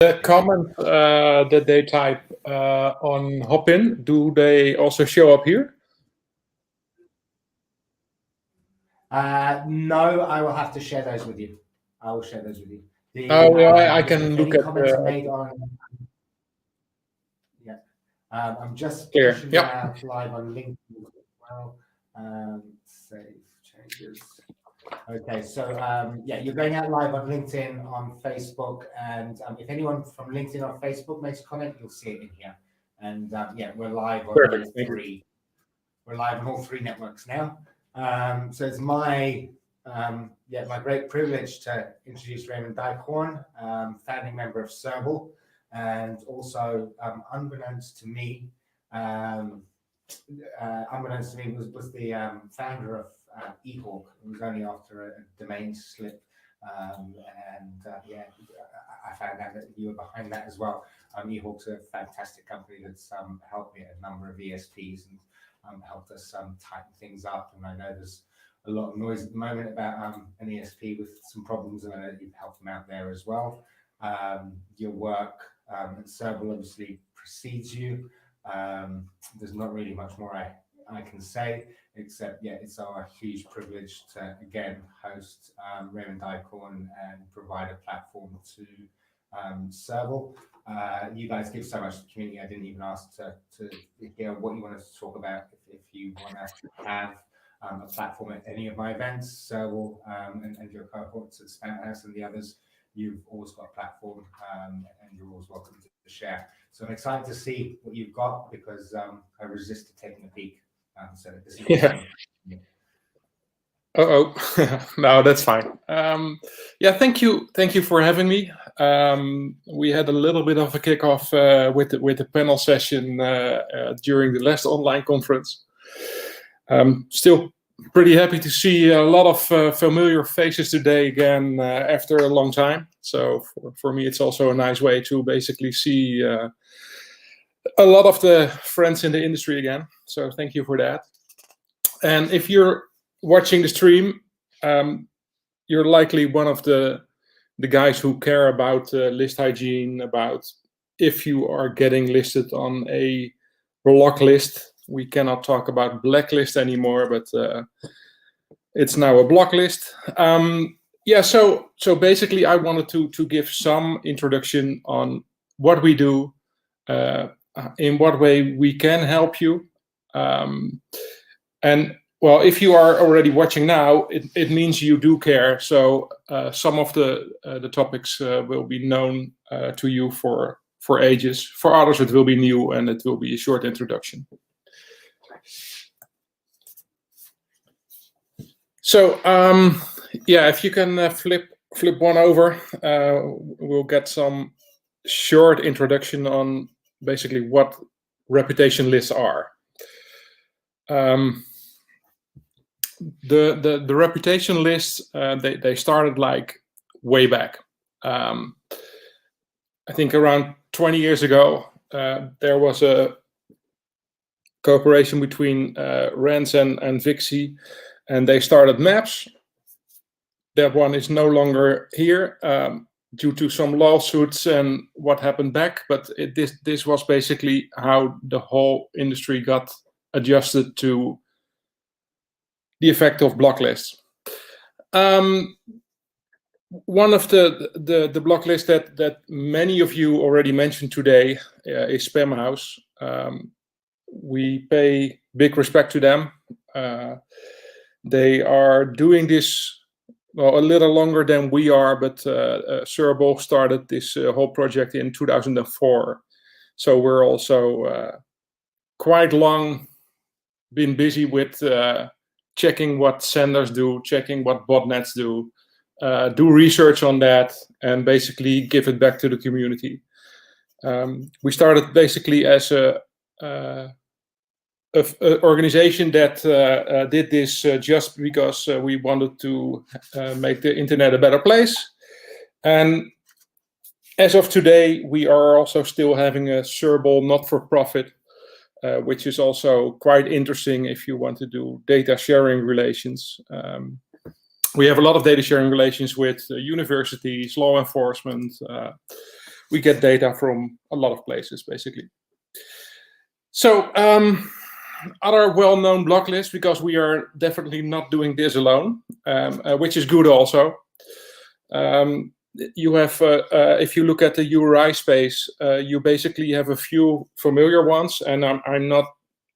The comment that they type on Hopin, do they also show up here? No, I will have to share those with you. I will share those with you. I can look at comments made on. Yeah, I'm just clear. pushing Yep. out live on LinkedIn as well. Save changes. Okay, so yeah, you're going out live on LinkedIn, on Facebook, and if anyone from LinkedIn or Facebook makes a comment, you'll see it in here. And yeah, we're live on all three. We're live on all three networks now. So it's my my great privilege to introduce Raymond Dijkhoorn, founding member of Serval, and also unbeknownst to me, was the founder of eHawk. It was only after a domain slip, I found out that you were behind that as well. eHawk's a fantastic company that's helped me at a number of ESPs and helped us tighten things up. And I know there's a lot of noise at the moment about an ESP with some problems, and I know that you've helped them out there as well. Your work at Serval obviously precedes you. There's not really much more I can say, except it's our huge privilege to again host Raymond Dijkhoorn and provide a platform to Serval. You guys give so much to the community. I didn't even ask to hear what you wanted to talk about. If you want to have a platform at any of my events, Serval and your cohorts at Span House and the others, you've always got a platform and you're always welcome to share. So I'm excited to see what you've got because I resisted taking a peek. So this is No, that's fine. Thank you for having me. We had a little bit of a kickoff with the panel session during the last online conference. Still pretty happy to see a lot of familiar faces today again after a long time. So for me, it's also a nice way to basically see a lot of the friends in the industry again. So thank you for that. And if you're watching the stream, you're likely one of the guys who care about list hygiene, about if you are getting listed on a block list. We cannot talk about blacklist anymore, but it's now a block list. So basically I wanted to give some introduction on what we do, in what way we can help you. And well, if you are already watching now, it means you do care. So some of the topics will be known to you for ages. For others, it will be new and it will be a short introduction. So if you can flip one over, we'll get some short introduction on basically what reputation lists are. The reputation lists, they started like way back. I think around 20 years ago, there was a cooperation between Rens and Vixie, and they started Maps. That one is no longer here due to some lawsuits and what happened back. But this was basically how the whole industry got adjusted to the effect of block lists. One of the block lists that many of you already mentioned today is Spamhaus. We pay big respect to them. They are doing this a little longer than we are, but Serval started this whole project in 2004. So we're also quite long been busy with checking what senders do, checking what botnets do research on that, and basically give it back to the community. We started basically as a organization that did this just because we wanted to make the internet a better place. And as of today, we are also still having a Serval not-for-profit, which is also quite interesting if you want to do data sharing relations. We have a lot of data sharing relations with universities, law enforcement, we get data from a lot of places, basically. So other well-known block lists, because we are definitely not doing this alone, which is good also. You have, if you look at the URI space, you basically have a few familiar ones, and I'm not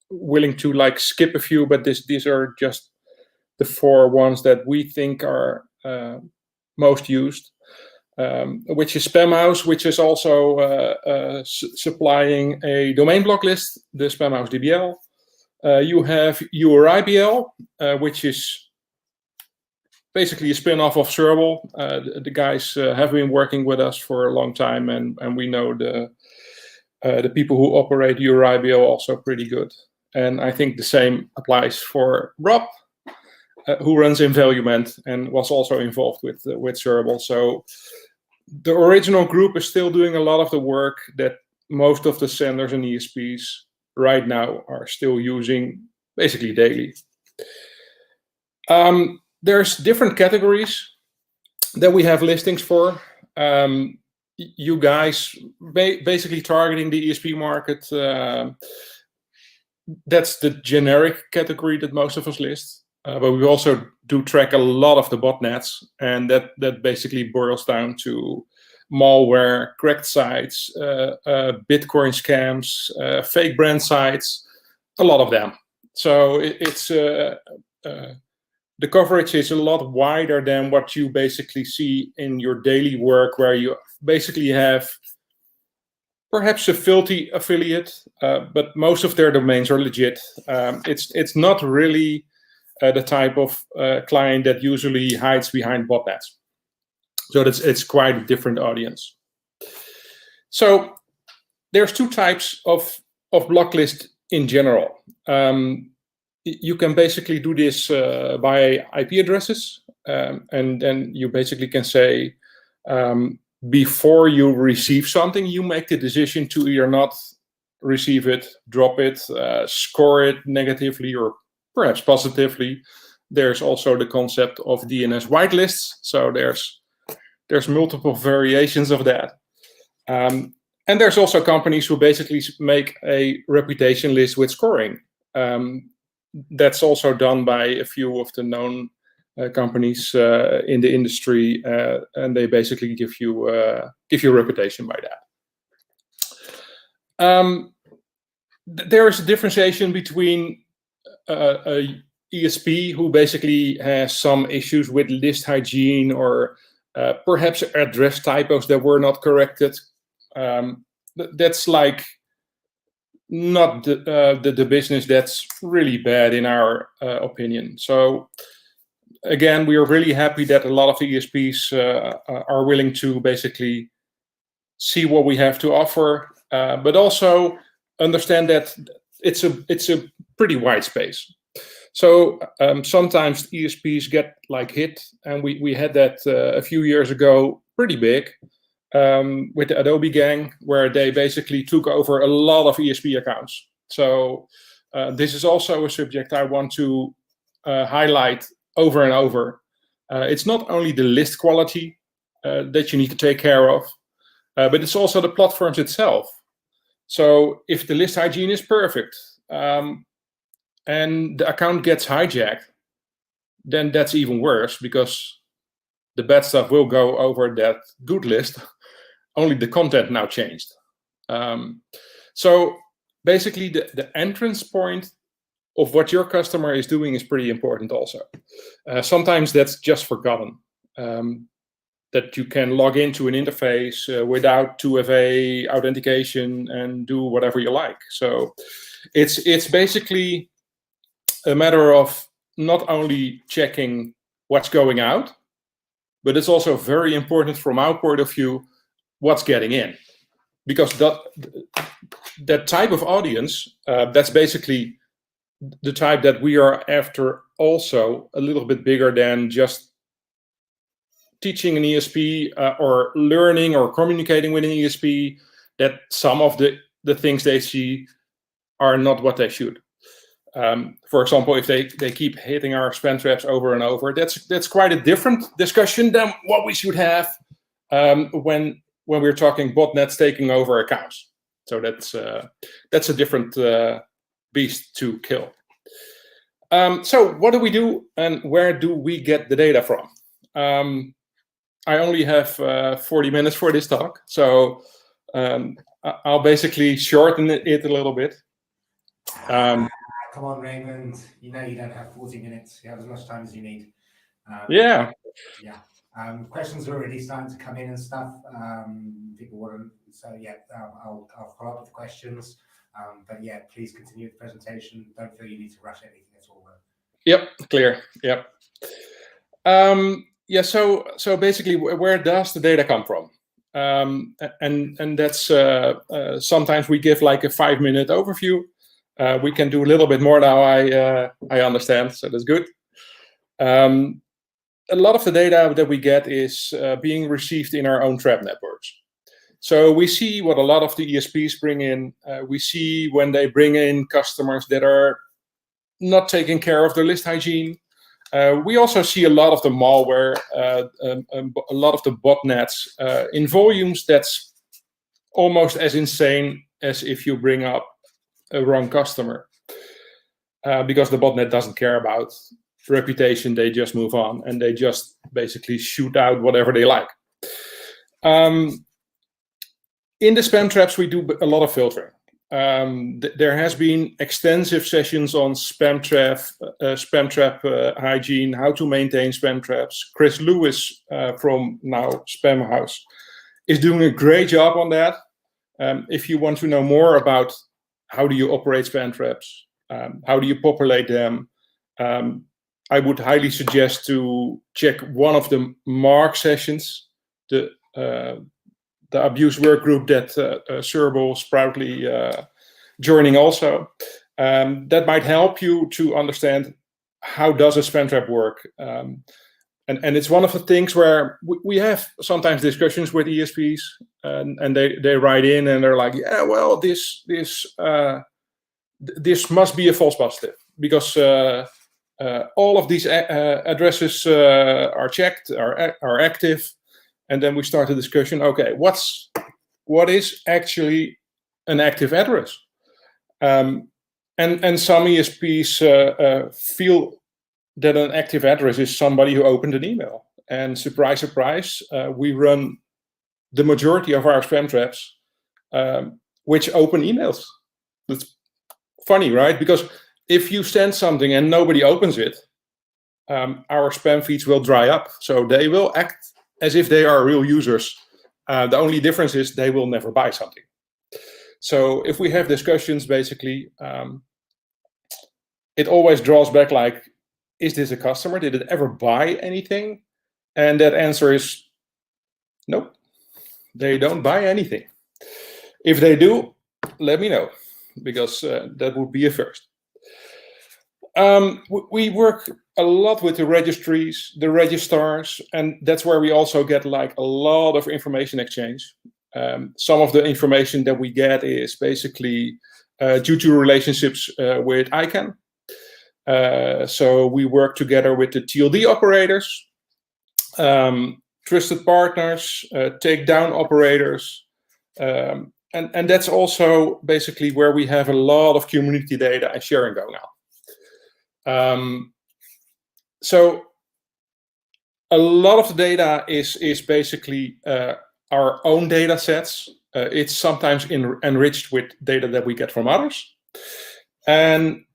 willing to like skip a few, but these are just the 4 ones that we think are most used, which is Spamhaus, which is also supplying a domain block list, the Spamhaus DBL. You have URIBL, which is basically a spin-off of Serval. The guys have been working with us for a long time, and we know the people who operate URIBL also pretty good. And I think the same applies for Rob, who runs Invaluement and was also involved with Serval. So the original group is still doing a lot of the work that most of the senders and ESPs right now are still using basically daily. There's different categories that we have listings for. You guys basically targeting the ESP market. That's the generic category that most of us list. But we also do track a lot of the botnets, and that basically boils down to malware, cracked sites, Bitcoin scams, fake brand sites, a lot of them. So it's the coverage is a lot wider than what you basically see in your daily work, where you basically have perhaps a filthy affiliate, but most of their domains are legit. It's not really the type of client that usually hides behind botnets. So it's quite a different audience. So there's 2 types of block list in general. You can basically do this by IP addresses, and then you basically can say, before you receive something, you make the decision to either not receive it, drop it, score it negatively or perhaps positively. There's also the concept of DNS whitelists. So there's multiple variations of that. And there's also companies who basically make a reputation list with scoring. That's also done by a few of the known companies in the industry, and they basically give you a reputation by that. There is a differentiation between a ESP who basically has some issues with list hygiene or perhaps address typos that were not corrected. That's like not the business that's really bad in our opinion. So again, we are really happy that a lot of the ESPs are willing to basically see what we have to offer, but also understand that it's a pretty wide space. So sometimes ESPs get like hit, and we had that a few years ago, pretty big, with the Adobe gang, where they basically took over a lot of ESP accounts. So this is also a subject I want to highlight over and over. It's not only the list quality that you need to take care of, but it's also the platforms itself. So if the list hygiene is perfect and the account gets hijacked, then that's even worse, because the bad stuff will go over that good list. Only the content now changed. So basically the entrance point of what your customer is doing is pretty important also. Sometimes that's just forgotten, that you can log into an interface without 2FA authentication and do whatever you like. So it's basically a matter of not only checking what's going out, but it's also very important from our point of view what's getting in. Because that type of audience, that's basically the type that we are after, also a little bit bigger than just teaching an ESP or learning or communicating with an ESP, that some of the things they see are not what they should. For example, if they keep hitting our spam traps over and over, that's quite a different discussion than what we should have when when we're talking botnets taking over accounts. So that's a different beast to kill. So what do we do, and where do we get the data from? I only have 40 minutes for this talk, so I'll basically shorten it a little bit. Come on, Raymond. You know you don't have 40 minutes. You have as much time as you need. Yeah. Questions are already starting to come in and stuff. People want to, so yeah, I'll follow up with the questions. But yeah, please continue the presentation. Don't feel you need to rush anything at all. Yep, clear. Yep. Yeah. So basically, where does the data come from? And that's sometimes we give like a 5-minute overview. We can do a little bit more now. I understand, so that's good. A lot of the data that we get is being received in our own trap networks. So we see what a lot of the ESPs bring in. We see when they bring in customers that are not taking care of their list hygiene. We also see a lot of the malware, a lot of the botnets in volumes that's almost as insane as if you bring up a wrong customer, because the botnet doesn't care about reputation. They just move on and they just basically shoot out whatever they like. In the spam traps, we do a lot of filtering. There has been extensive sessions on spam trap hygiene, how to maintain spam traps. Chris Lewis from now Spam House is doing a great job on that. If you want to know more about how do you operate spam traps, how do you populate them, I would highly suggest to check one of the Mark sessions, the abuse work group that Serbal's proudly joining also. That might help you to understand how does a spam trap work. And it's one of the things where we have sometimes discussions with ESPs, and they write in and they're like, yeah, well, this must be a false positive because all of these addresses are checked, are active. And then we start a discussion. Okay, what is actually an active address? And some ESPs feel that an active address is somebody who opened an email. And surprise, surprise, we run the majority of our spam traps which open emails. That's funny, right? Because if you send something and nobody opens it, our spam feeds will dry up. So they will act as if they are real users. The only difference is they will never buy something. So if we have discussions, basically, it always draws back like, is this a customer? Did it ever buy anything? And that answer is nope, they don't buy anything. If they do, let me know, because that would be a first. We work a lot with the registries, the registrars, and that's where we also get like a lot of information exchange. Some of the information that we get is basically due to relationships with ICANN. So we work together with the TLD operators, trusted partners, takedown operators, and that's also basically where we have a lot of community data and sharing going on. So a lot of the data is basically our own data sets. It's sometimes enriched with data that we get from others. And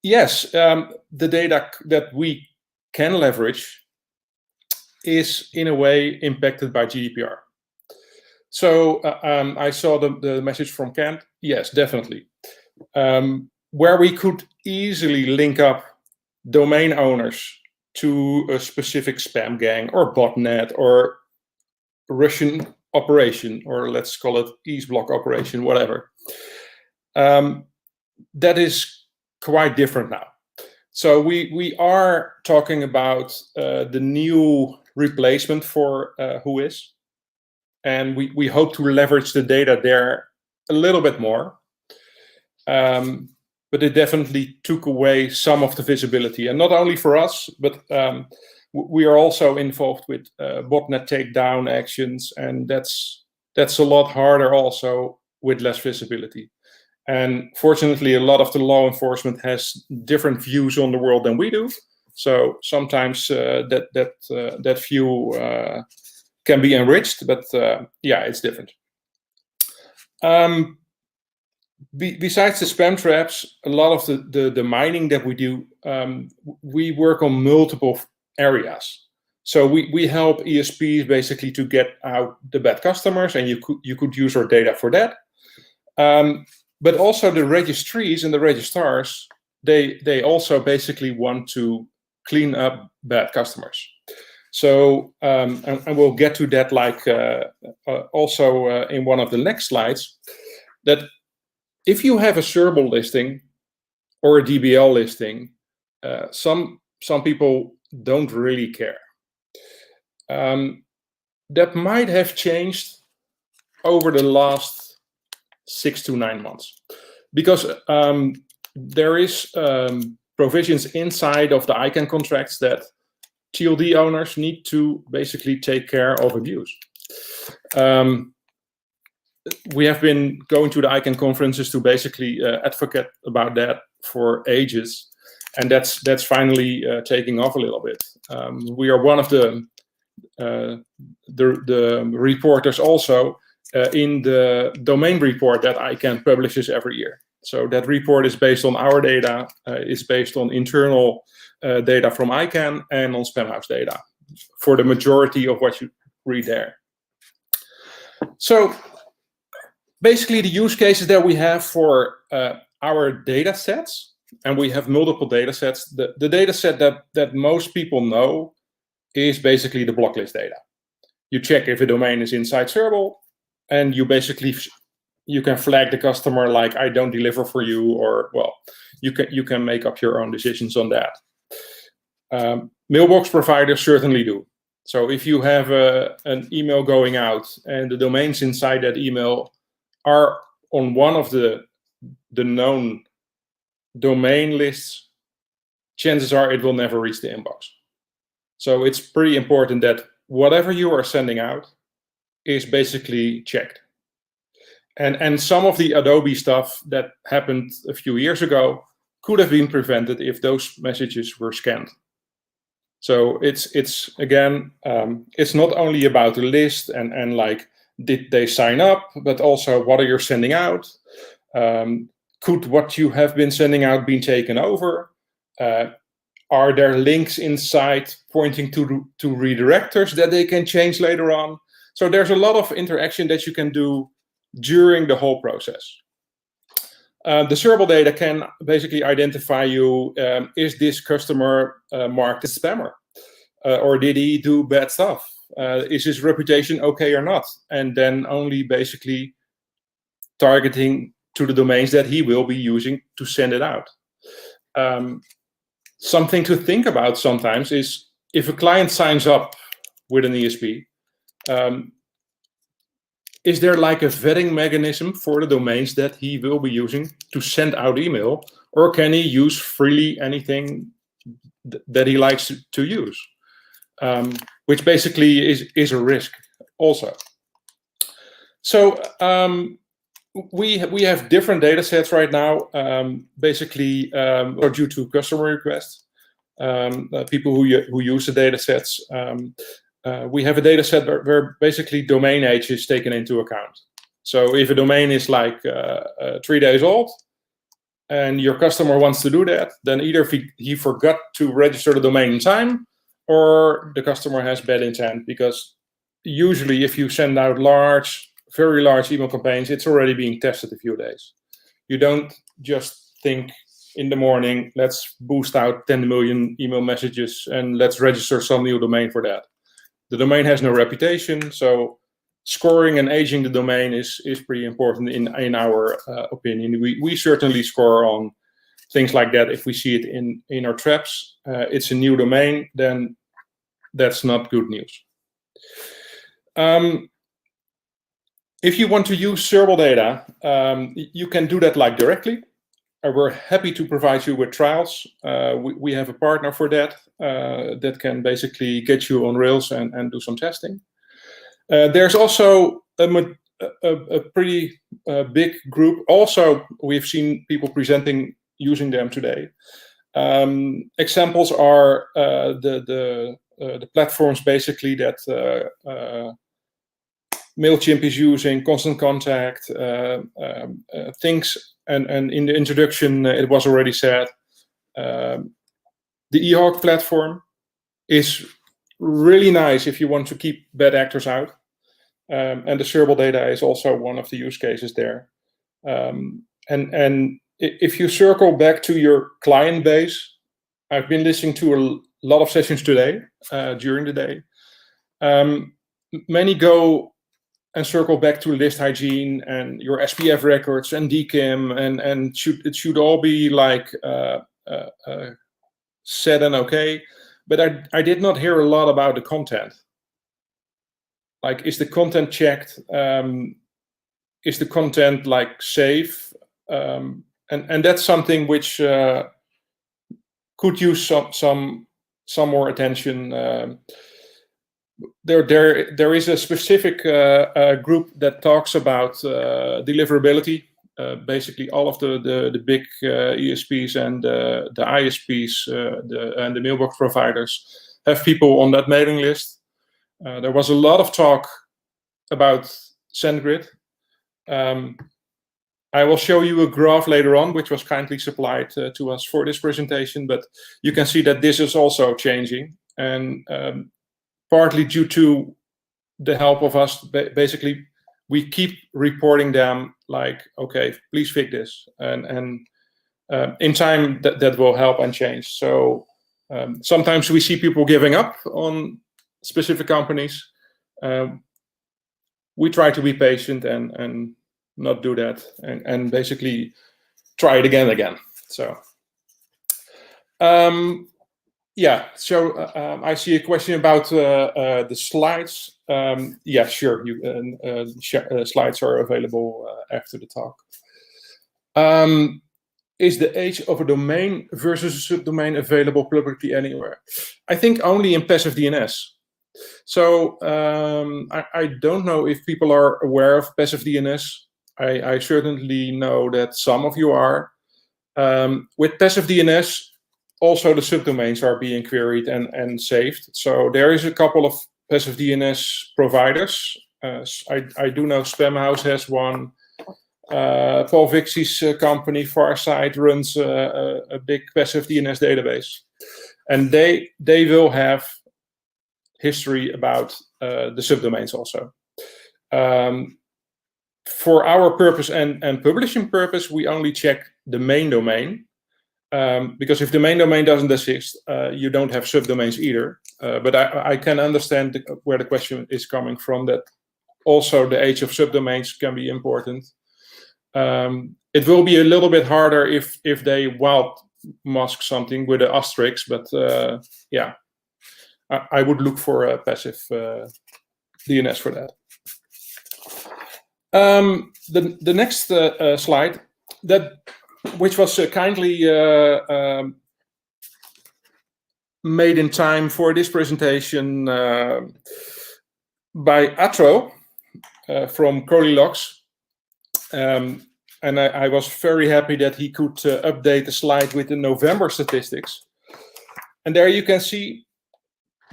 yes, the data that we can leverage is in a way impacted by GDPR. So I saw the message from Kent. Yes, definitely. Where we could easily link up domain owners to a specific spam gang or botnet or Russian operation, or let's call it East Bloc operation, whatever. That is quite different now. So we are talking about the new replacement for Whois, and we hope to leverage the data there a little bit more. But it definitely took away some of the visibility, and not only for us, but we are also involved with botnet takedown actions, and that's a lot harder also with less visibility. And fortunately, a lot of the law enforcement has different views on the world than we do. So sometimes that view can be enriched, but yeah, it's different. Besides the spam traps, a lot of the mining that we do, we work on multiple areas. So we help ESPs basically to get out the bad customers, and you could use our data for that. But also the registries and the registrars, they also basically want to clean up bad customers. So and we'll get to that also in one of the next slides, that if you have a SERBL listing or a DBL listing, some people don't really care. That might have changed over the last 6 to 9 months, because there is provisions inside of the ICANN contracts that TLD owners need to basically take care of abuse. We have been going to the ICANN conferences to basically advocate about that for ages, and that's finally taking off a little bit. We are one of the reporters also in the domain report that ICANN publishes every year. So that report is based on our data, is based on internal data from ICANN and on Spamhaus data for the majority of what you read there. So basically the use cases that we have for our data sets, and we have multiple data sets, the data set that most people know is basically the block list data. You check if a domain is inside SERBL, and you basically you can flag the customer like, I don't deliver for you, or well, you can make up your own decisions on that. Mailbox providers certainly do. So if you have an email going out and the domains inside that email are on one of the known domain lists, chances are it will never reach the inbox. So it's pretty important that whatever you are sending out is basically checked. And some of the Adobe stuff that happened a few years ago could have been prevented if those messages were scanned. So it's again, it's not only about the list and like, did they sign up, but also what are you sending out? Could what you have been sending out been taken over? Are there links inside pointing to redirectors that they can change later on? So there's a lot of interaction that you can do during the whole process. The SERBL data can basically identify you, is this customer marked as spammer? Or did he do bad stuff? Is his reputation okay or not? And then only basically targeting to the domains that he will be using to send it out. Something to think about sometimes is if a client signs up with an ESP, is there like a vetting mechanism for the domains that he will be using to send out email, or can he use freely anything that he likes to use? Which basically is a risk also. So we have different data sets right now, basically or due to customer requests, people who use the data sets. We have a data set where basically domain age is taken into account. So if a domain is like 3 days old and your customer wants to do that, then either he forgot to register the domain in time, or the customer has bad intent, because usually if you send out very large email campaigns, it's already being tested a few days. You don't just think in the morning, let's boost out 10 million email messages and let's register some new domain for that. The domain has no reputation, so scoring and aging the domain is pretty important in our opinion. We certainly score on things like that. If we see it in our traps, it's a new domain, then that's not good news. If you want to use SERBL data, you can do that like directly. we're happy to provide you with trials. We have a partner for that that can basically get you on Rails and do some testing. There's also a pretty big group. Also, we've seen people presenting using them today. Examples are the platforms basically that MailChimp is using, Constant Contact, things, and in the introduction it was already said, the eHawk platform is really nice if you want to keep bad actors out. And the shareable data is also one of the use cases there. And if you circle back to your client base, I've been listening to a lot of sessions today, during the day. Many go and circle back to list hygiene and your SPF records and DKIM, and it should all be like said and okay. But I did not hear a lot about the content. Like, is the content checked? Is the content like safe? And that's something which could use some more attention. There is a specific group that talks about deliverability. Basically, all of the big ESPs and the ISPs and the mailbox providers have people on that mailing list. There was a lot of talk about SendGrid. I will show you a graph later on, which was kindly supplied to us for this presentation, but you can see that this is also changing, and partly due to the help of us. Basically, we keep reporting them like, okay, please fix this, and in time that will help and change. So sometimes we see people giving up on specific companies. We try to be patient and not do that, and basically try it again. So yeah, so I see a question about the slides. Yeah, sure, slides are available after the talk. Is the age of a domain versus a subdomain available publicly anywhere? I think only in passive DNS. So I don't know if people are aware of passive DNS. I certainly know that some of you are. With passive DNS, also the subdomains are being queried and saved. So there is a couple of passive DNS providers. I do know Spamhaus has one. Paul Vixie's company, Farsight, runs a big passive DNS database. And they will have history about the subdomains also. For our purpose and publishing purpose, we only check the main domain, because if the main domain doesn't exist, you don't have subdomains either. But I can understand where the question is coming from, that also the age of subdomains can be important. It will be a little bit harder if they wild mask something with an asterisk, but yeah, I would look for a passive DNS for that. The next slide, which was kindly made in time for this presentation by Atro from Corlilox. And I was very happy that he could update the slide with the November statistics. And there you can see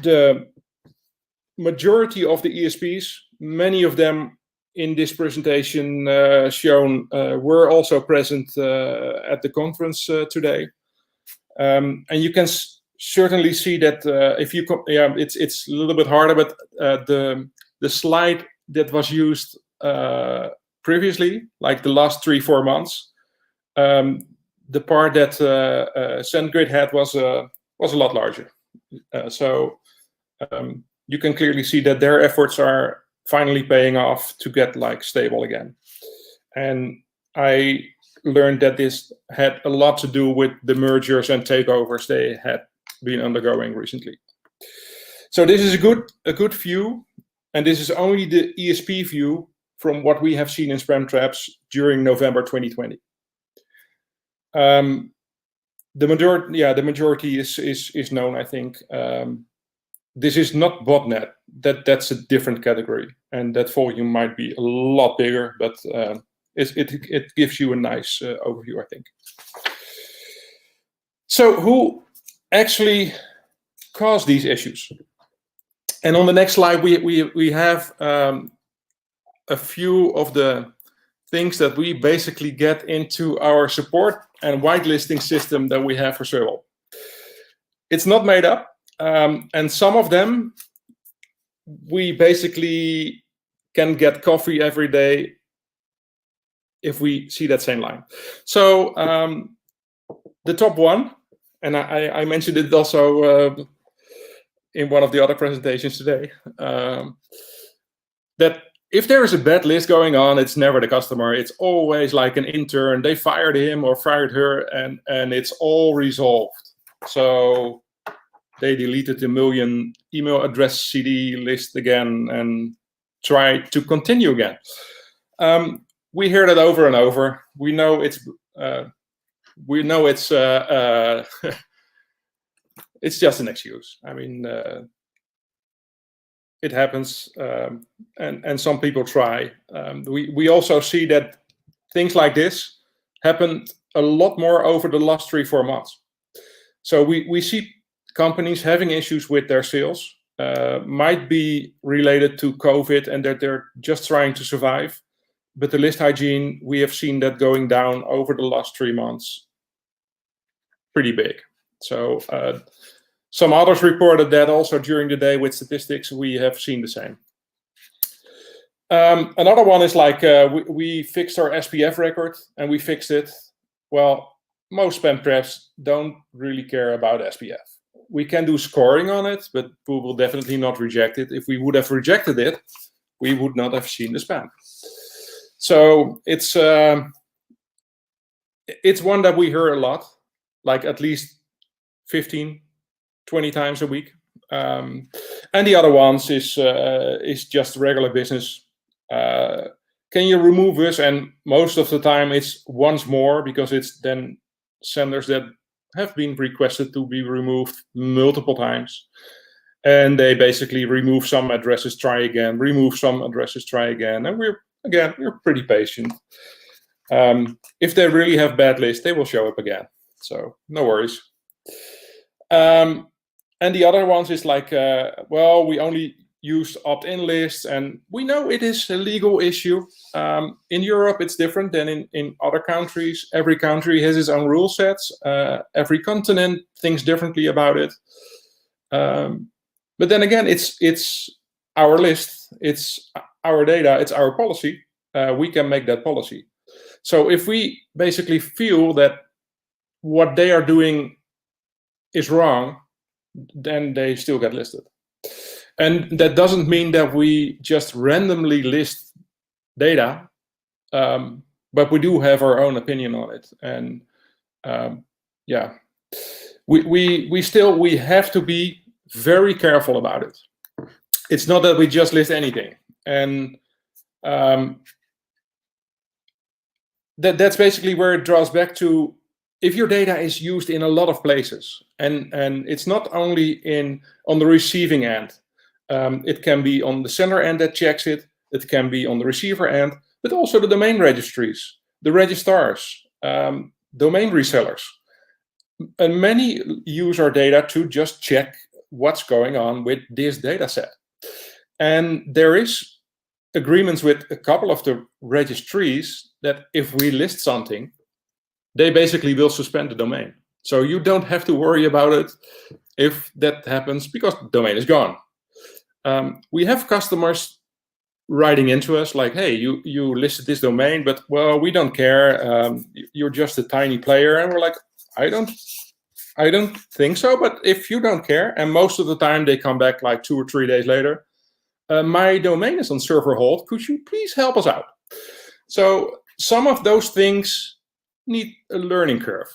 the majority of the ESPs, many of them in this presentation shown, were also present at the conference today. And you can certainly see that if you, yeah, it's a little bit harder, but the slide that was used previously, like the last 3-4 months, the part that SendGrid had was a lot larger. So you can clearly see that their efforts are finally paying off to get like stable again. And I learned that this had a lot to do with the mergers and takeovers they had been undergoing recently. So this is a good view, and this is only the ESP view from what we have seen in spam traps during November 2020. The majority is known, I think. This is not botnet. That's a different category, and that volume might be a lot bigger, but it gives you a nice overview, I think. So who actually caused these issues? And on the next slide, we have a few of the things that we basically get into our support and whitelisting system that we have for Serval. It's not made up. And some of them, we basically can get coffee every day if we see that same line. So the top one, and I mentioned it also in one of the other presentations today, that if there is a bad list going on, it's never the customer. It's always like an intern. They fired him or fired her, and it's all resolved. So they deleted the million email address CD list again and tried to continue again. We hear that over and over. We know it's it's just an excuse. I mean, it happens, and some people try. We also see that things like this happened a lot more over the last 3-4 months. So we see companies having issues with their sales, might be related to COVID and that they're just trying to survive. But the list hygiene, we have seen that going down over the last 3 months pretty big. So some others reported that also during the day with statistics. We have seen the same. Another one is like we fixed our SPF record and we fixed it. Well, most spam traps don't really care about SPF. We can do scoring on it, but we will definitely not reject it. If we would have rejected it, we would not have seen the spam. So it's one that we hear a lot, like at least 15, 20 times a week. And the other ones is just regular business. Can you remove us? And most of the time it's once more, because it's then senders that have been requested to be removed multiple times. And they basically remove some addresses, try again, remove some addresses, try again. And we're pretty patient. If they really have bad lists, they will show up again. So no worries. And the other ones is like, well, we only use opt-in lists, and we know it is a legal issue. In Europe, it's different than in other countries. Every country has its own rule sets. Every continent thinks differently about it. But then again, it's our list, it's our data, it's our policy. We can make that policy. So if we basically feel that what they are doing is wrong, then they still get listed. And that doesn't mean that we just randomly list data, but we do have our own opinion on it. And yeah, we have to be very careful about it. It's not that we just list anything. And that's basically where it draws back to, if your data is used in a lot of places, and it's not only on the receiving end, it can be on the sender end that checks it, it can be on the receiver end, but also the domain registries, the registrars, domain resellers. And many use our data to just check what's going on with this data set. And there is agreements with a couple of the registries that if we list something, they basically will suspend the domain. So you don't have to worry about it if that happens, because the domain is gone. We have customers writing into us like, hey, you listed this domain, but well, we don't care. You're just a tiny player. And we're like, I don't think so, but if you don't care, and most of the time they come back like 2 or 3 days later, my domain is on server hold. Could you please help us out? So some of those things need a learning curve.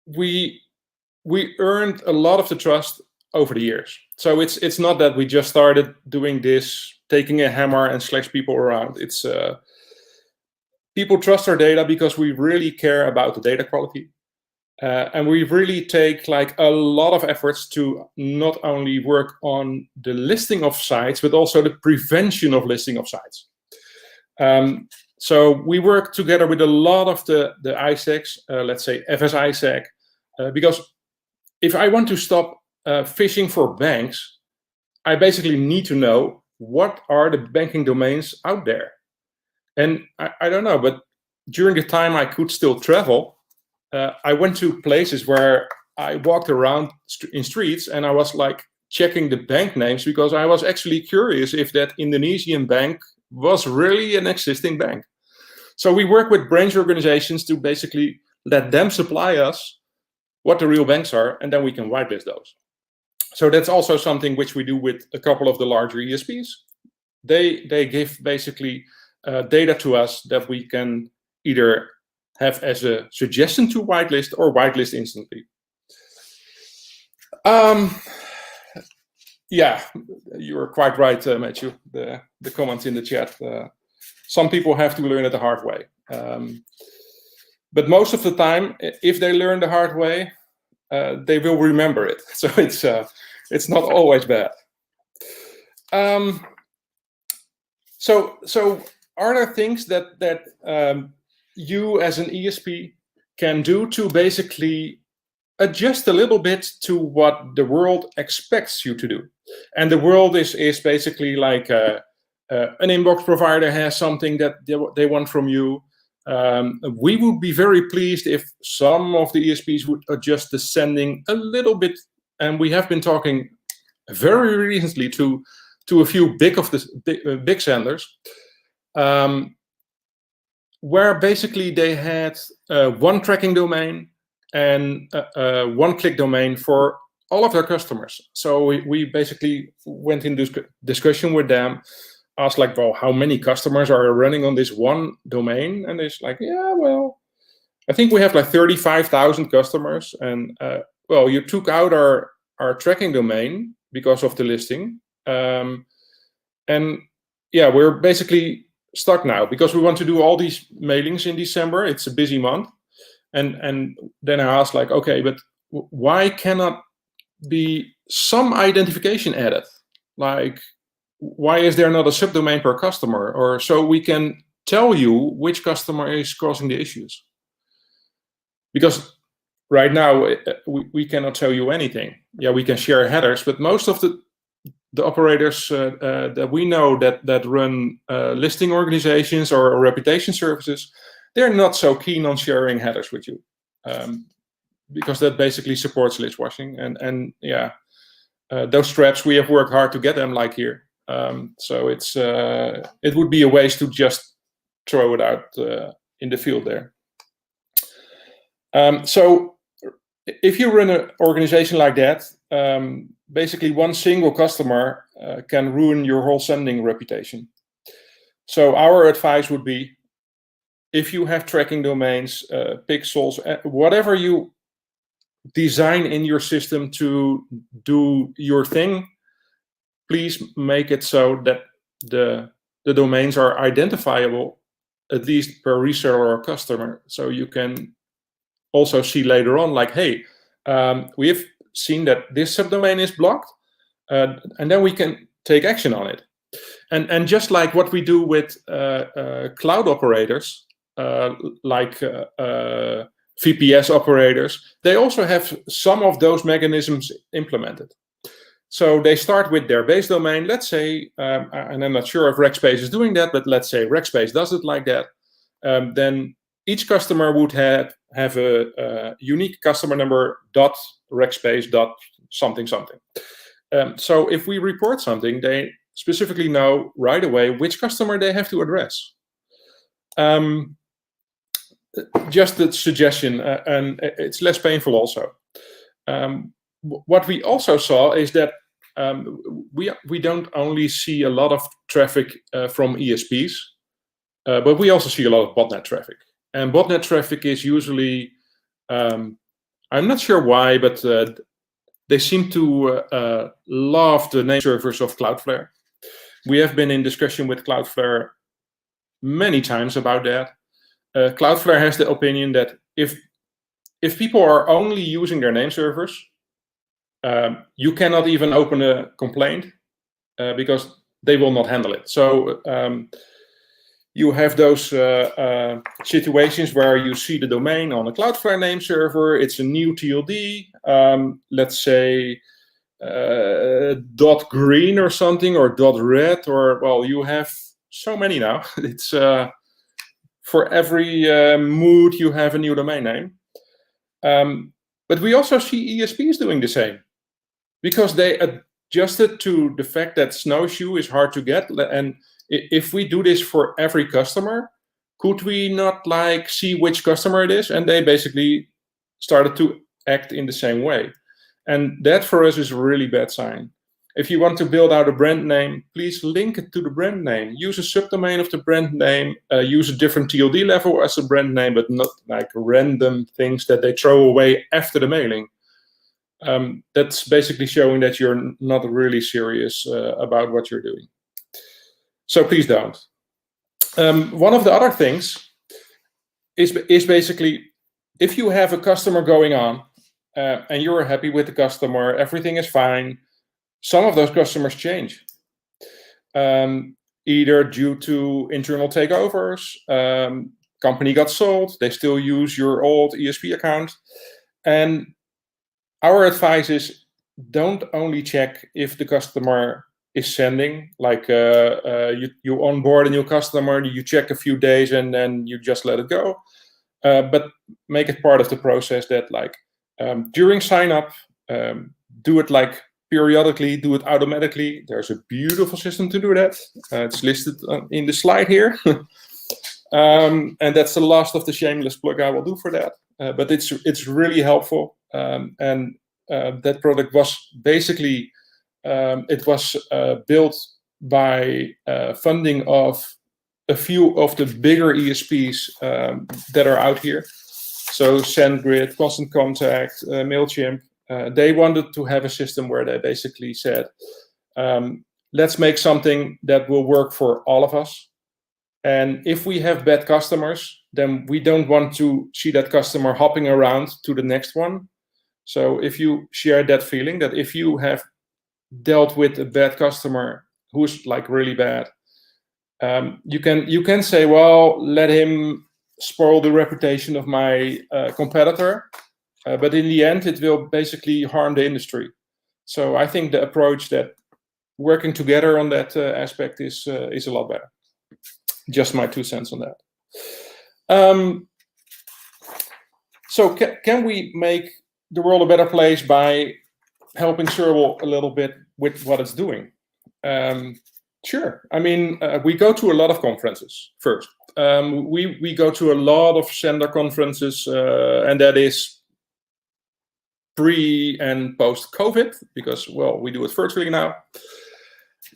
We earned a lot of the trust over the years. So it's not that we just started doing this, taking a hammer and slash people around. people trust our data because we really care about the data quality. And we really take like a lot of efforts to not only work on the listing of sites, but also the prevention of listing of sites. So we work together with a lot of the ISACs, let's say FS-ISAC, because if I want to stop phishing for banks, I basically need to know what are the banking domains out there. And I don't know, but during the time I could still travel, I went to places where I walked around in streets and I was like checking the bank names because I was actually curious if that Indonesian bank was really an existing bank. So we work with branch organizations to basically let them supply us what the real banks are, and then we can whitelist those. So that's also something which we do with a couple of the larger ESPs. They give basically data to us that we can either have as a suggestion to whitelist or whitelist instantly. Yeah, you are quite right, Matthew. The comments in the chat. Some people have to learn it the hard way. But most of the time, if they learn the hard way, they will remember it. So it's not always bad. So are there things that you as an ESP can do to basically adjust a little bit to what the world expects you to do? And the world is basically like an inbox provider has something that they want from you. We would be very pleased if some of the ESPs would adjust the sending a little bit. And we have been talking very recently to a few big senders, where basically they had one tracking domain and one-click domain for all of their customers. So we basically went into discussion with them, asked like, well, how many customers are running on this one domain? And it's like, yeah, well, I think we have like 35,000 customers. And well, you took out our tracking domain because of the listing. And yeah, we're basically stuck now because we want to do all these mailings in December. It's a busy month. And then I asked like, okay, but why cannot be some identification added? Like, why is there not a subdomain per customer? Or so we can tell you which customer is causing the issues. Because right now, we cannot tell you anything. Yeah, we can share headers, but most of the operators that we know that run listing organizations or reputation services, they're not so keen on sharing headers with you, because that basically supports list washing. And yeah, those straps, we have worked hard to get them like here. So it would be a waste to just throw it out in the field there. So if you run an organization like that, basically one single customer can ruin your whole sending reputation. So our advice would be, if you have tracking domains, pixels, whatever you design in your system to do your thing, please make it so that the domains are identifiable, at least per reseller or customer. So you can also see later on, like, hey, we have seen that this subdomain is blocked, and then we can take action on it. And just like what we do with cloud operators, like VPS operators, they also have some of those mechanisms implemented. So they start with their base domain, let's say, and I'm not sure if Rackspace is doing that, but let's say Rackspace does it like that. Then each customer would have a unique customer number dot Rackspace dot something something. So if we report something, they specifically know right away which customer they have to address. Just a suggestion, and it's less painful also. What we also saw is that we don't only see a lot of traffic from ESPs, but we also see a lot of botnet traffic. And botnet traffic is usually, I'm not sure why, but they seem to love the name servers of Cloudflare. We have been in discussion with Cloudflare many times about that. Cloudflare has the opinion that if people are only using their name servers, you cannot even open a complaint because they will not handle it. So you have those situations where you see the domain on a Cloudflare name server. It's a new TLD, let's say .green or something, or .red, or, well, you have so many now. It's for every mood you have a new domain name. But we also see ESPs doing the same, because they adjusted to the fact that Snowshoe is hard to get. And if we do this for every customer, could we not like see which customer it is? And they basically started to act in the same way. And that for us is a really bad sign. If you want to build out a brand name, please link it to the brand name. Use a subdomain of the brand name. Use a different TLD level as a brand name, but not like random things that they throw away after the mailing. That's basically showing that you're not really serious about what you're doing. So please don't. One of the other things is basically, if you have a customer going on and you're happy with the customer, everything is fine, some of those customers change. Either due to internal takeovers, company got sold, they still use your old ESP account. And our advice is, don't only check if the customer is sending, like you onboard a new customer, you check a few days and then you just let it go. But make it part of the process that, like, during sign up, do it like periodically, do it automatically. There's a beautiful system to do that. It's listed in the slide here. And that's the last of the shameless plug I will do for that. But it's really helpful. And that product was basically, it was built by funding of a few of the bigger ESPs that are out here. So SendGrid, Constant Contact, MailChimp. They wanted to have a system where they basically said, let's make something that will work for all of us. And if we have bad customers, then we don't want to see that customer hopping around to the next one. So if you share that feeling, that if you have dealt with a bad customer who's like really bad, you can say, well, let him spoil the reputation of my competitor. But in the end, it will basically harm the industry. So I think the approach that working together on that aspect is a lot better. Just my 2 cents on that. So can we make the world a better place by helping Serval a little bit with what it's doing? Sure. I mean, we go to a lot of conferences first. We go to a lot of sender conferences, and that is pre and post COVID, because, well, we do it virtually now.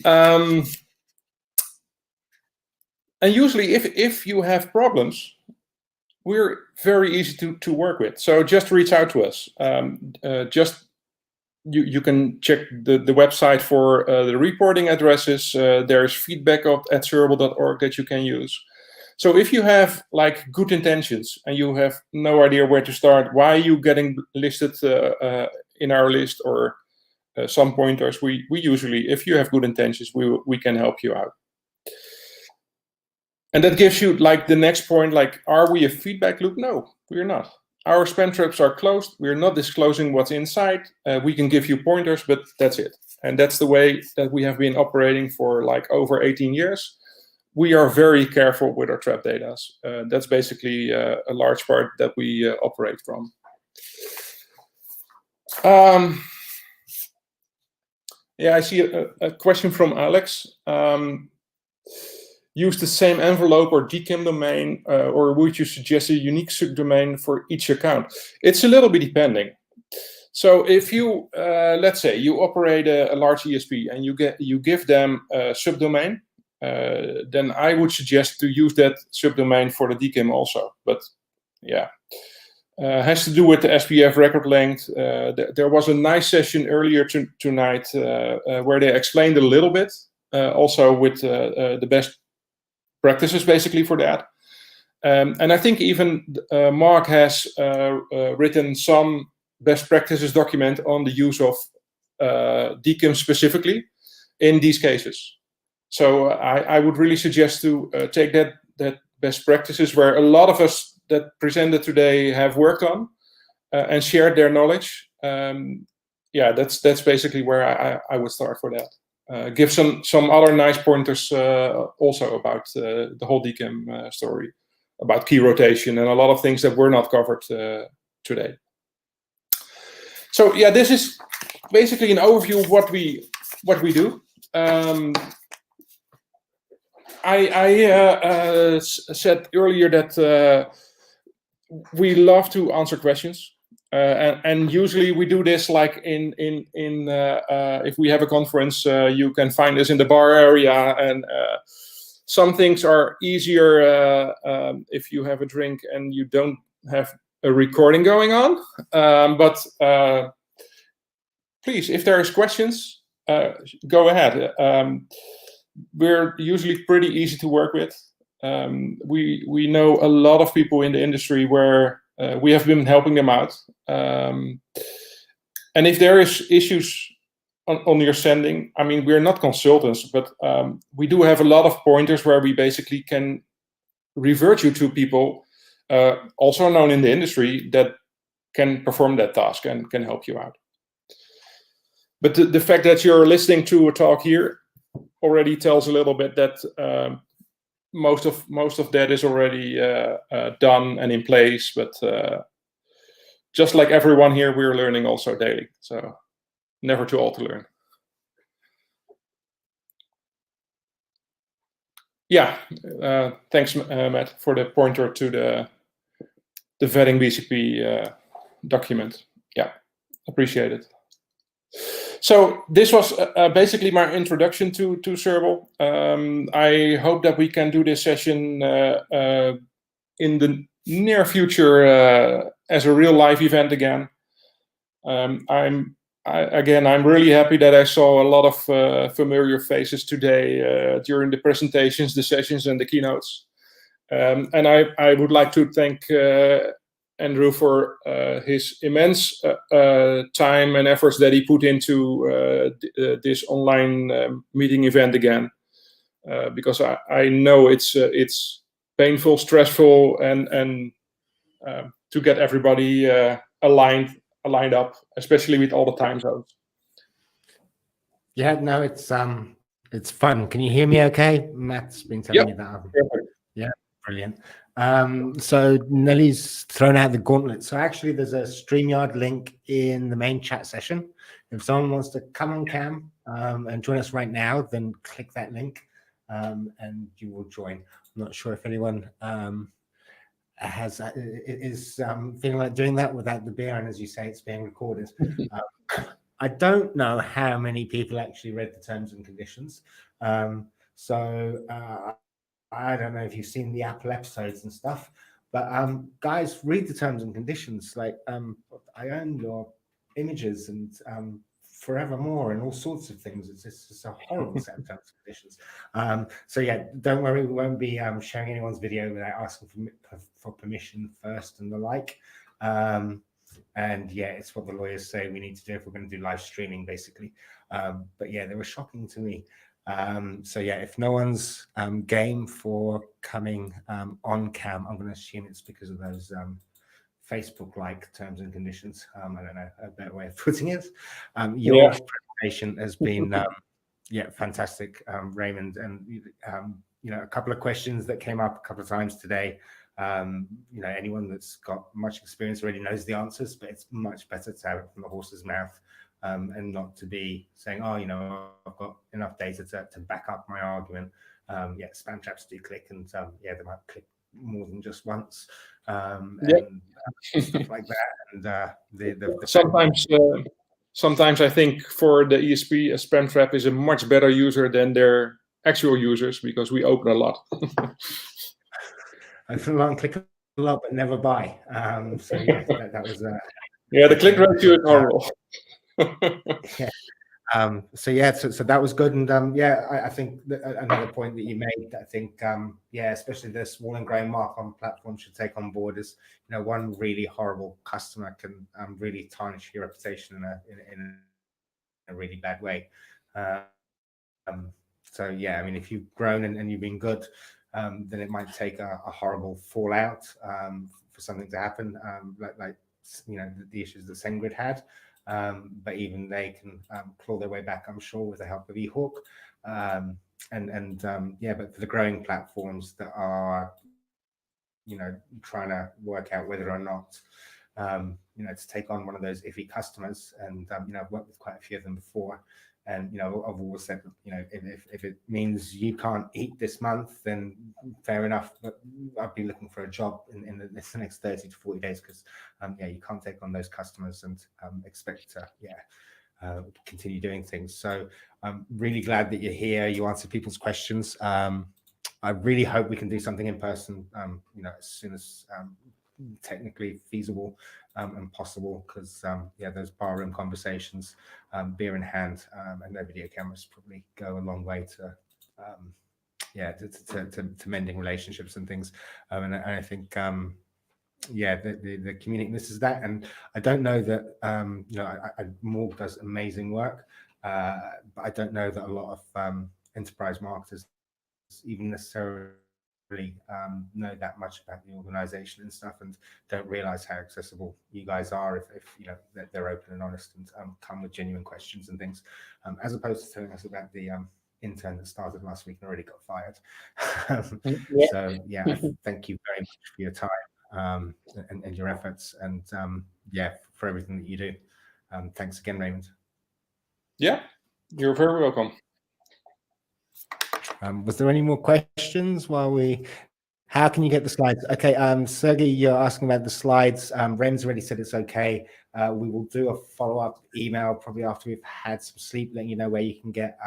And usually if you have problems, we're very easy to work with. So just reach out to us. You can check the website for the reporting addresses. There's feedback at serval.org that you can use. So if you have like good intentions and you have no idea where to start, why are you getting listed in our list, or some pointers, we usually, if you have good intentions, we can help you out. And that gives you like the next point, like, are we a feedback loop? No, we're not. Our spam traps are closed. We're not disclosing what's inside. We can give you pointers, but that's it. And that's the way that we have been operating for like over 18 years. We are very careful with our trap data. That's basically a large part that we operate from. Yeah, I see a question from Alex. Use the same envelope or DKIM domain, or would you suggest a unique subdomain for each account? It's a little bit depending. So if you, let's say you operate a large ESP and you give them a subdomain, then I would suggest to use that subdomain for the DKIM also. But yeah, has to do with the SPF record length. There was a nice session earlier tonight where they explained a little bit, also with the best practices basically for that. And I think even Mark has written some best practices document on the use of DKIM specifically in these cases. So I would really suggest to take that best practices where a lot of us that presented today have worked on and shared their knowledge. Yeah, that's basically where I would start for that. Give some other nice pointers also about the whole DKIM story, about key rotation and a lot of things that were not covered today. So yeah, this is basically an overview of what we do. I said earlier that we love to answer questions, and usually we do this like in if we have a conference, you can find us in the bar area, and some things are easier if you have a drink and you don't have a recording going on. But please, if there is questions, go ahead. We're usually pretty easy to work with. We know a lot of people in the industry where we have been helping them out. And if there is issues on your sending, I mean, we're not consultants, but we do have a lot of pointers where we basically can revert you to people also known in the industry that can perform that task and can help you out. But the fact that you're listening to a talk here already tells a little bit that most of that is already done and in place. But just like everyone here, we're learning also daily. So never too old to learn. Yeah, thanks, Matt, for the pointer to the vetting BCP document. Yeah, appreciate it. So this was basically my introduction to Serval. I hope that we can do this session in the near future as a real live event again. I'm really happy that I saw a lot of familiar faces today during the presentations, the sessions, and the keynotes. And I would like to thank Andrew for his immense time and efforts that he put into this online meeting event again, because I know it's painful, stressful, and to get everybody aligned up, especially with all the time zones. Yeah, no, it's fun. Can you hear me okay? Matt's been telling me that. Yeah, brilliant. So Nelly's thrown out the gauntlet. So actually there's a StreamYard link in the main chat session. If someone wants to come on cam and join us right now, then click that link and you will join. I'm not sure if anyone is feeling like doing that without the beer, and as you say, it's being recorded. I don't know how many people actually read the terms and conditions. So I don't know if you've seen the Apple episodes and stuff, but guys, read the terms and conditions. Like I own your images and forevermore and all sorts of things. It's just a horrible set of terms and conditions. So yeah, don't worry, we won't be sharing anyone's video without asking for permission first and the like. And yeah, it's what the lawyers say we need to do if we're going to do live streaming, basically. But yeah, they were shocking to me. So yeah, if no one's game for coming on cam, I'm going to assume it's because of those Facebook-like terms and conditions. I don't know a better way of putting it. Your presentation has been fantastic, Raymond, and you know, a couple of questions that came up a couple of times today. You know, anyone that's got much experience already knows the answers, but it's much better to have it from the horse's mouth and not to be saying, oh, you know, I've got enough data to back up my argument. Yeah, spam traps do click, and yeah, they might click more than just once, and stuff like that. And sometimes I think for the ESP, a spam trap is a much better user than their actual users, because we open a lot. I click a lot, but never buy. So yeah, that was. Yeah, the click ratio is horrible. Yeah. So yeah, so that was good, and yeah, I think another point that you made, I think yeah, especially the small and growing mark-on platform should take on board is, you know, one really horrible customer can really tarnish your reputation in a really bad way. So yeah, I mean, if you've grown and you've been good, then it might take a horrible fallout for something to happen, like you know, the issues that SendGrid had. But even they can claw their way back, I'm sure, with the help of eHawk. Yeah, but for the growing platforms that are, you know, trying to work out whether or not, you know, to take on one of those iffy customers, and you know, I've worked with quite a few of them before, and you know, I've always said, you know, if it means you can't eat this month, then fair enough, but I'd be looking for a job in the next 30 to 40 days, because yeah, you can't take on those customers and expect to continue doing things. So I'm really glad that you're here. You answer people's questions. I really hope we can do something in person, you know, as soon as technically feasible and possible, because yeah, those barroom conversations, beer in hand, and no video cameras probably go a long way to yeah, to mending relationships and things. And I think yeah, the community misses that, and I don't know that you know, Morg does amazing work, but I don't know that a lot of enterprise marketers even necessarily know that much about the organization and stuff, and don't realize how accessible you guys are if you know that they're open and honest and come with genuine questions and things, as opposed to telling us about the intern that started last week and already got fired. Yeah. So yeah, thank you very much for your time and your efforts, and yeah, for everything that you do. Thanks again, Raymond. Yeah, you're very welcome. Was there any more questions while we? How can you get the slides? Okay, Sergey, you're asking about the slides. Raymond's already said it's okay. We will do a follow-up email probably after we've had some sleep, letting you know where you can get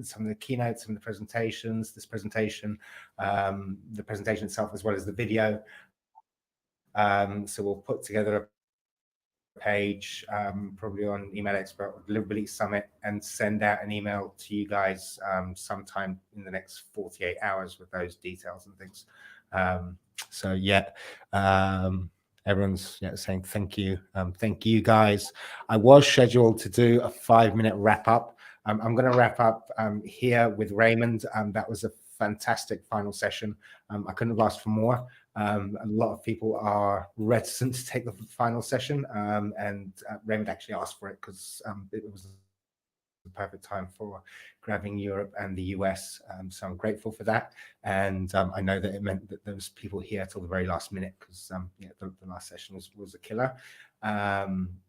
some of the keynotes, some of the presentations, this presentation, the presentation itself, as well as the video. So we'll put together a page probably on Email Expert or Deliverability Summit, and send out an email to you guys sometime in the next 48 hours with those details and things. So yeah, everyone's saying thank you guys. I was scheduled to do a 5-minute wrap up. I'm going to wrap up here with Raymond. That was a fantastic final session. I couldn't have asked for more. A lot of people are reticent to take the final session, and Raymond actually asked for it because it was the perfect time for grabbing Europe and the US. So I'm grateful for that, and I know that it meant that there was people here till the very last minute, because yeah, the last session was a killer.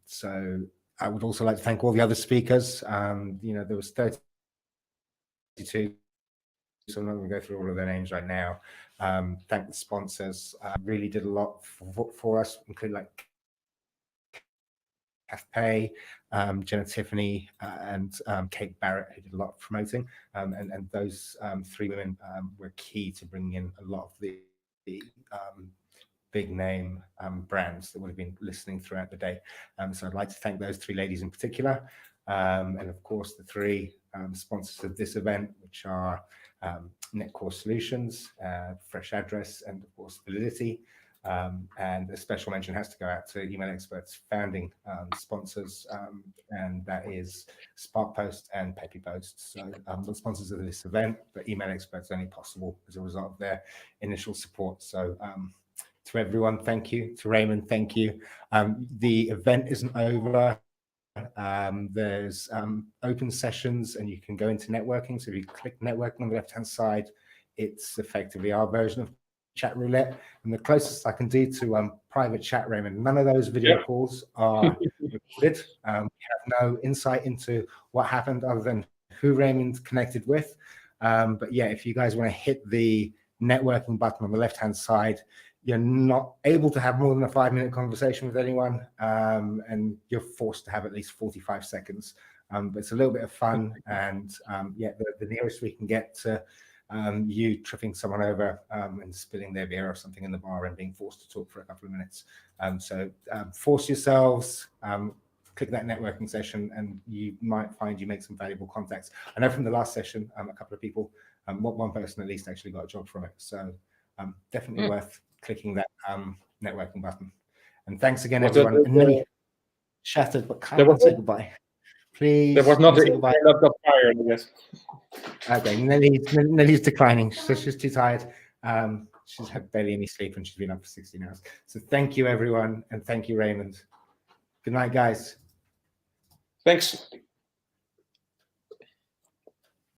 So I would also like to thank all the other speakers. You know, there was 32. So I'm not going to go through all of their names right now. Thank the sponsors. Really did a lot for us, including like Pay, Jenna Tiffany, and Kate Barrett, who did a lot of promoting. And those 3 women were key to bringing in a lot of the big name brands that would have been listening throughout the day. So I'd like to thank those 3 ladies in particular. And of course, the 3 sponsors of this event, which are NetCore Solutions, Fresh Address, and of course Validity. And a special mention has to go out to Email Expert's founding sponsors, and that is SparkPost and PeppyPost. So the sponsors of this event, but Email Expert's only possible as a result of their initial support. So to everyone, thank you. To Raymond, thank you. The event isn't over. There's open sessions, and you can go into networking. So if you click networking on the left-hand side, it's effectively our version of chat roulette. And the closest I can do to private chat, Raymond, none of those video calls are recorded. We have no insight into what happened other than who Raymond connected with. But yeah, if you guys want to hit the networking button on the left-hand side, you're not able to have more than a 5-minute conversation with anyone, and you're forced to have at least 45 seconds. But it's a little bit of fun, and yeah, the nearest we can get to you tripping someone over and spilling their beer or something in the bar and being forced to talk for a couple of minutes. So force yourselves, click that networking session, and you might find you make some valuable contacts. I know from the last session, a couple of people, one person at least actually got a job from it. So definitely worth clicking that networking button. And thanks again, everyone. And Nelly shattered, but can't say goodbye. Please. There was not say goodbye. that got fired, I guess. Okay, Nelly's declining. She's too tired. She's had barely any sleep and she's been up for 16 hours. So thank you, everyone. And thank you, Raymond. Good night, guys. Thanks.